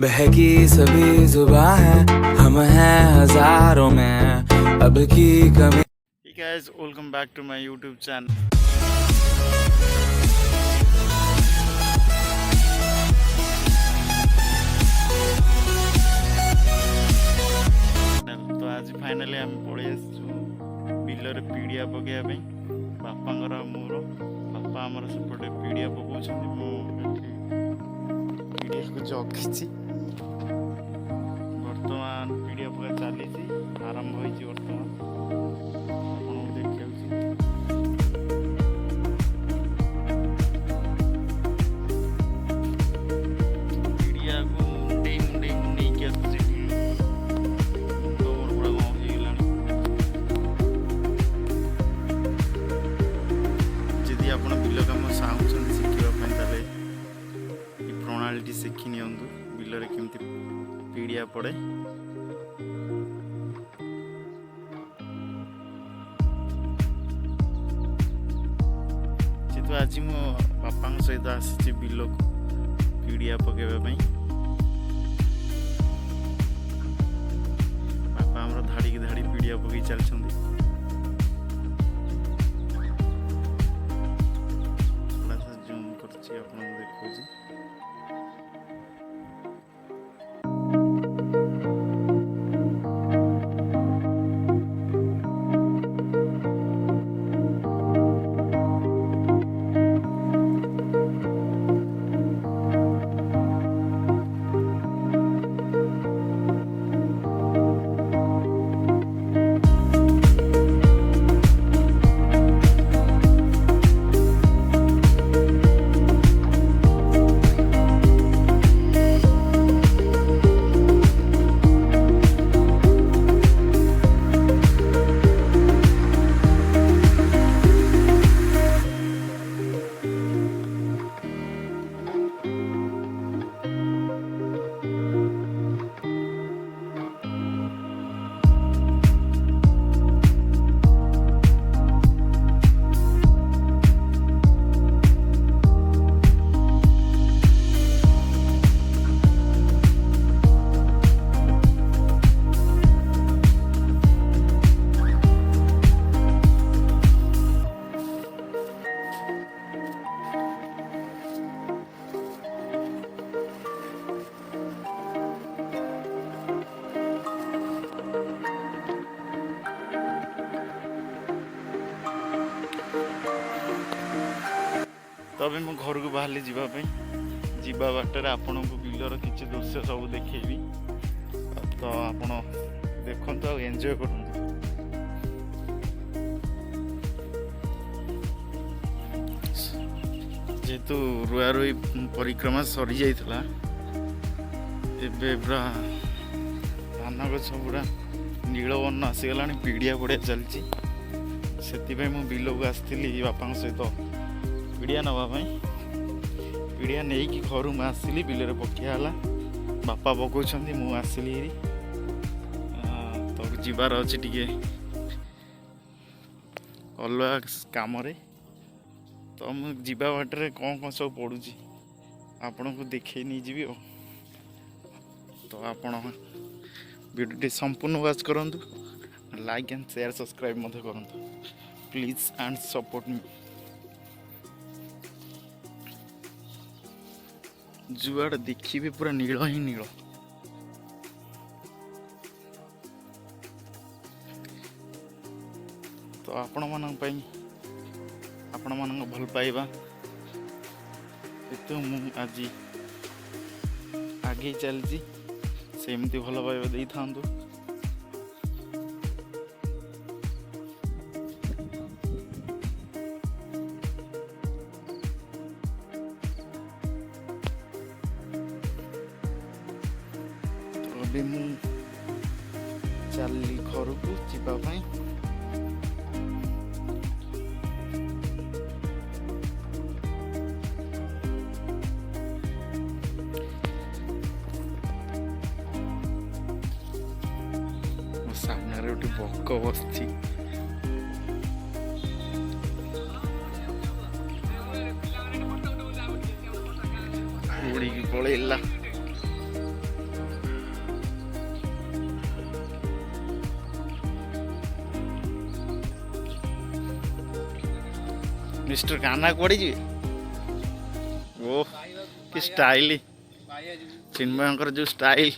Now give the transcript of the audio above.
बहकी सभी जुबां है, हम हैं हजारों में, अब की कमी। Hey guys, welcome back to my YouTube channel. तो आज फाइनली आम पड़े बिलर पीड़िया पकड़ा बापांर मोर बापा आमर सेपटे पीड़िया पकाउछन्ति पीड़िया को जगीची बर्तमान पीड़िया पका चली आरंभ होती बर्तमान आपको देखा पीड़िया को मुंडे मुंडे नहीं आसुची जदि आप बिल कम चाहूँ शिखापी प्रणाली शिखी नि बिलरे केमती पीड़िया पड़े जेहेतु आज मो बापा सहित आसी बिल को पीड़िया पकेवाई बापा आमर धाड़ी की धाड़ी पीड़िया पकई चलती जूम कर देखा तबे मो घर को बाहर जावा बाटर आपण को बिलर किसी दृश्य सब देखी तो आपण देखु आ एंजॉय कर जेहेतु रुआ रुई परिक्रमा सरी जाइथिला एबे पूरा धान गछ पूरा नीलवर्ण आसीगला पीड़िया पड़िया चलती से मु बिल को आसती बापा सहित पीड़िया नापी पीड़िया नहीं कि घर में आसली बिल पकियाला बापा पकाउछन्ति मु आसली तो जीवार अच्छे टे अलग कम तो मुझे जीवा बाटर कौन कौन सब पड़ू आपण को देखे नहीं जी तो आपण वीडियो संपूर्ण वाच करूँ लाइक एंड शेयर सब्सक्राइब करूँ प्लीज एंड सपोर्ट मी जुआड़ देखिए पूरा नील ही नील तो आपण मान भल पाइबा तो मु आज आगे चलती सेमती भल पाइबा दे था अभी मु चली घर को जावाई सामने गोटे बक बसची उड़ी पलैला मिस्टर कान्हा कुआड़े जी ओ कि स्टाइल चिन्मयंकर जो स्टाइल